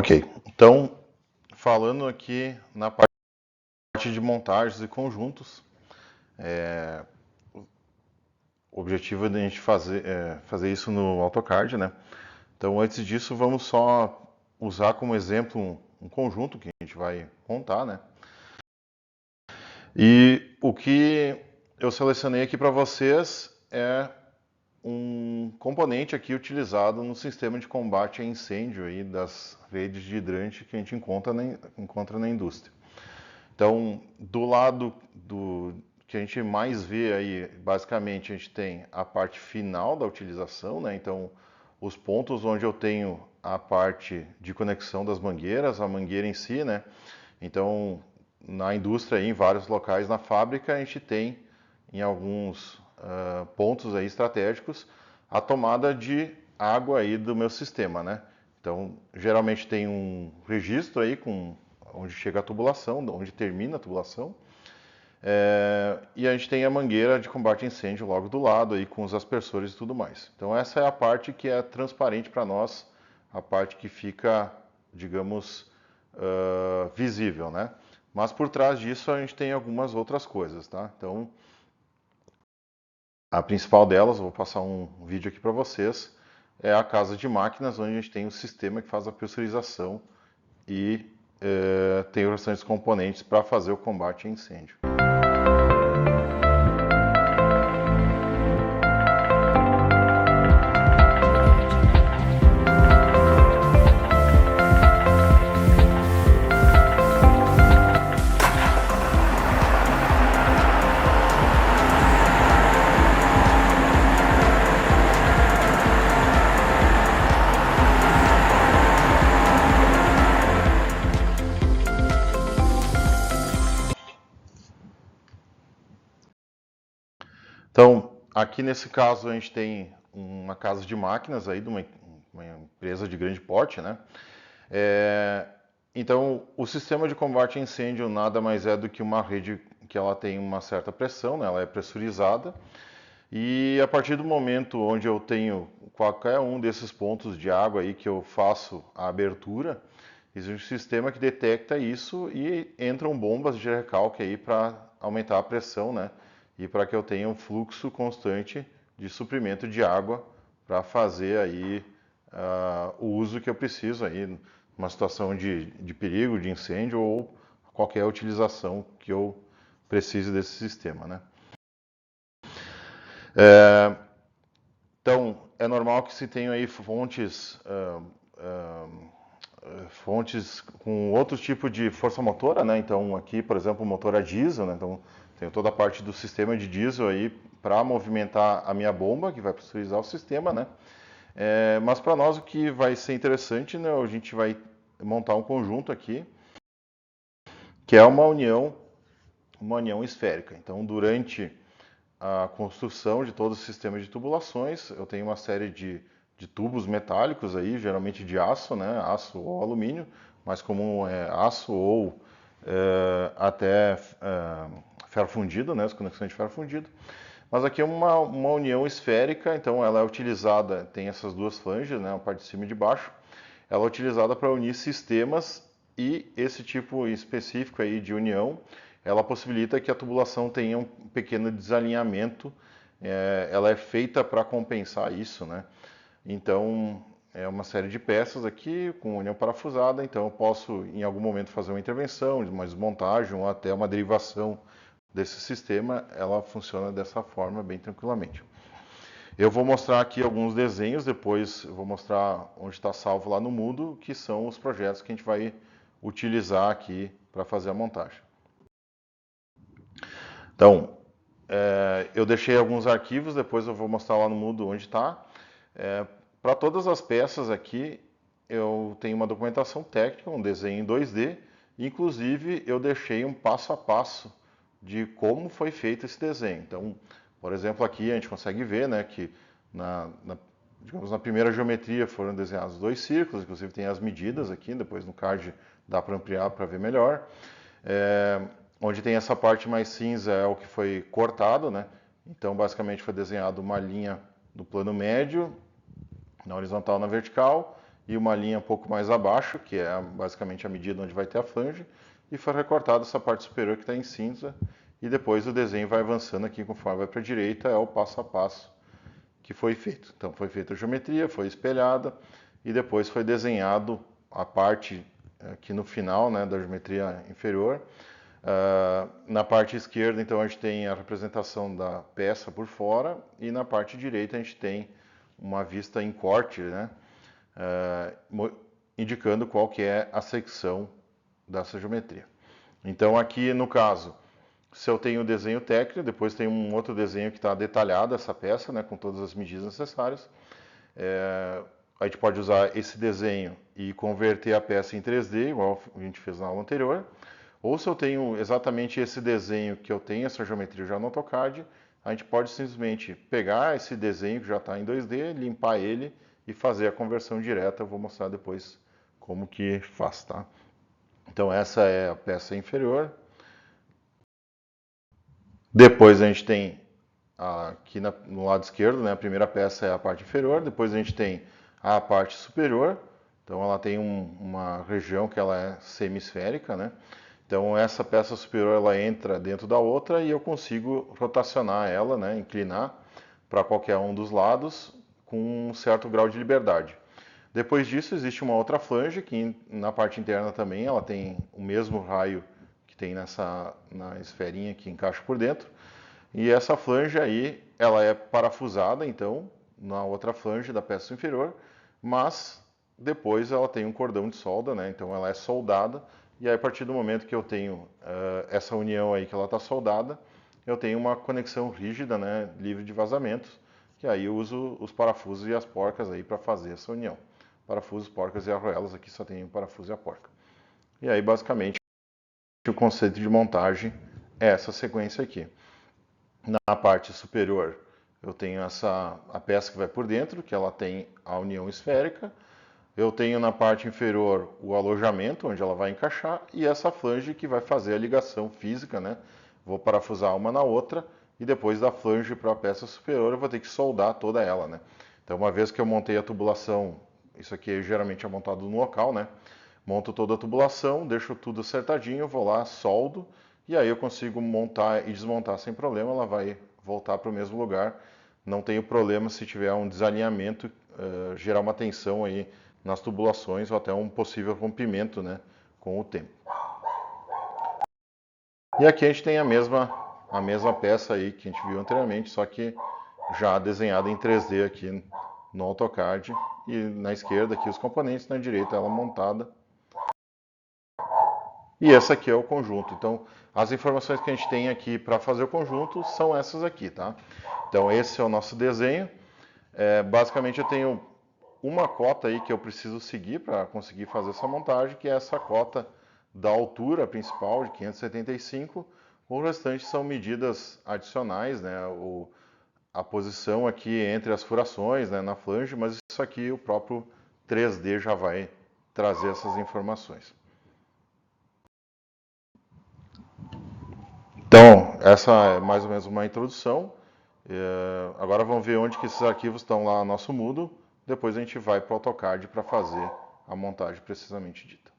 Ok, então falando aqui na parte de montagens e conjuntos, o objetivo é a gente fazer isso no AutoCAD, né? Então antes disso vamos só usar como exemplo um conjunto que a gente vai montar, né? E o que eu selecionei aqui para vocês é um componente aqui utilizado no sistema de combate a incêndio aí das redes de hidrante que a gente encontra na indústria. Então, do lado que a gente mais vê aí, basicamente a gente tem a parte final da utilização, né? Então, os pontos onde eu tenho a parte de conexão das mangueiras, a mangueira em si, né? Então, na indústria, em vários locais na fábrica, a gente tem em alguns pontos aí estratégicos a tomada de água aí do meu sistema, né? Então, geralmente tem um registro aí com onde chega a tubulação, onde termina a tubulação. E a gente tem a mangueira de combate a incêndio logo do lado aí com os aspersores e tudo mais. Então essa é a parte que é transparente para nós, a parte que fica, digamos, visível, né? Mas por trás disso a gente tem algumas outras coisas, tá? Então a principal delas, vou passar um vídeo aqui para vocês, é a casa de máquinas, onde a gente tem o sistema que faz a pressurização e tem os restantes componentes para fazer o combate a incêndio. Então, aqui nesse caso a gente tem uma casa de máquinas aí de uma empresa de grande porte, né? Então, o sistema de combate a incêndio nada mais é do que uma rede que ela tem uma certa pressão, né? Ela é pressurizada e a partir do momento onde eu tenho qualquer um desses pontos de água aí que eu faço a abertura, existe um sistema que detecta isso e entram bombas de recalque aí para aumentar a pressão, né? E para que eu tenha um fluxo constante de suprimento de água para fazer aí o uso que eu preciso aí numa situação de perigo, de incêndio ou qualquer utilização que eu precise desse sistema, né? Então, é normal que se tenham aí fontes com outro tipo de força motora, né? Então aqui, por exemplo, o motor a diesel, né? Então tenho toda a parte do sistema de diesel aí para movimentar a minha bomba, que vai pressurizar o sistema, né? Mas para nós o que vai ser interessante, né? A gente vai montar um conjunto aqui, que é uma união esférica. Então durante a construção de todo o sistema de tubulações, eu tenho uma série de tubos metálicos aí, geralmente de aço, né? Aço ou alumínio, mais comum é aço ou até ferro fundido, né? As conexões de ferro fundido. Mas aqui é uma união esférica, então ela é utilizada, tem essas duas flanges, né? A parte de cima e de baixo. Ela é utilizada para unir sistemas e esse tipo específico aí de união, ela possibilita que a tubulação tenha um pequeno desalinhamento, ela é feita para compensar isso, né? Então, é uma série de peças aqui com união parafusada, então eu posso em algum momento fazer uma intervenção, uma desmontagem ou até uma derivação desse sistema, ela funciona dessa forma bem tranquilamente. Eu vou mostrar aqui alguns desenhos, depois eu vou mostrar onde está salvo lá no Moodle, que são os projetos que a gente vai utilizar aqui para fazer a montagem. Então, eu deixei alguns arquivos, depois eu vou mostrar lá no Moodle onde está. Para todas as peças aqui, eu tenho uma documentação técnica, um desenho em 2D, inclusive eu deixei um passo a passo de como foi feito esse desenho. Então, por exemplo, aqui a gente consegue ver, né, que digamos, na primeira geometria foram desenhados 2 círculos, inclusive tem as medidas aqui, depois no card dá para ampliar para ver melhor. Onde tem essa parte mais cinza é o que foi cortado, né? Então, basicamente foi desenhado uma linha no plano médio, na horizontal e na vertical, e uma linha um pouco mais abaixo, que é basicamente a medida onde vai ter a flange, e foi recortado essa parte superior que está em cinza, e depois o desenho vai avançando aqui conforme vai para a direita, é o passo a passo que foi feito. Então foi feita a geometria, foi espelhada, e depois foi desenhado a parte aqui no final, né, da geometria inferior. Na parte esquerda, então, a gente tem a representação da peça por fora, e na parte direita a gente tem uma vista em corte, né, indicando qual que é a secção dessa geometria. Então aqui no caso, se eu tenho o desenho técnico, depois tem um outro desenho que está detalhado essa peça, né, com todas as medidas necessárias. A gente pode usar esse desenho e converter a peça em 3D, igual a gente fez na aula anterior. Ou se eu tenho exatamente esse desenho que eu tenho, essa geometria já no AutoCAD, a gente pode simplesmente pegar esse desenho que já está em 2D, limpar ele e fazer a conversão direta. Eu vou mostrar depois como que faz, tá? Então essa é a peça inferior. Depois a gente tem aqui no lado esquerdo, né, a primeira peça é a parte inferior, depois a gente tem a parte superior, então ela tem uma região que ela é semisférica, né? Então essa peça superior ela entra dentro da outra e eu consigo rotacionar ela, né, inclinar para qualquer um dos lados com um certo grau de liberdade. Depois disso existe uma outra flange que na parte interna também ela tem o mesmo raio que tem na esferinha que encaixa por dentro. E essa flange aí, ela é parafusada, então, na outra flange da peça inferior, mas depois ela tem um cordão de solda, né? Então ela é soldada, e aí a partir do momento que eu tenho essa união aí que ela está soldada, eu tenho uma conexão rígida, né? Livre de vazamentos, que aí eu uso os parafusos e as porcas aí para fazer essa união. Parafusos, porcas e arruelas, aqui só tem o parafuso e a porca. E aí basicamente o conceito de montagem é essa sequência aqui. Na parte superior eu tenho a peça que vai por dentro, que ela tem a união esférica. Eu tenho na parte inferior o alojamento, onde ela vai encaixar, e essa flange que vai fazer a ligação física, né? Vou parafusar uma na outra, e depois da flange para a peça superior eu vou ter que soldar toda ela, né? Então uma vez que eu montei a tubulação, isso aqui geralmente é montado no local, né? Monto toda a tubulação, deixo tudo acertadinho, vou lá, soldo, e aí eu consigo montar e desmontar sem problema, ela vai voltar para o mesmo lugar. Não tenho problema se tiver um desalinhamento, gerar uma tensão aí nas tubulações ou até um possível rompimento, né, com o tempo. E aqui a gente tem a mesma peça aí que a gente viu anteriormente, só que já desenhada em 3D aqui no AutoCAD. E na esquerda aqui os componentes, na direita ela montada. E esse aqui é o conjunto. Então, as informações que a gente tem aqui para fazer o conjunto são essas aqui, tá? Então, esse é o nosso desenho. Basicamente, eu tenho uma cota aí que eu preciso seguir para conseguir fazer essa montagem, que é essa cota da altura principal, de 575. O restante são medidas adicionais, né? A posição aqui entre as furações, né, na flange, mas isso aqui o próprio 3D já vai trazer essas informações. Então, essa é mais ou menos uma introdução. Agora vamos ver onde que esses arquivos estão lá no nosso Moodle. Depois a gente vai para o AutoCAD para fazer a montagem precisamente dita.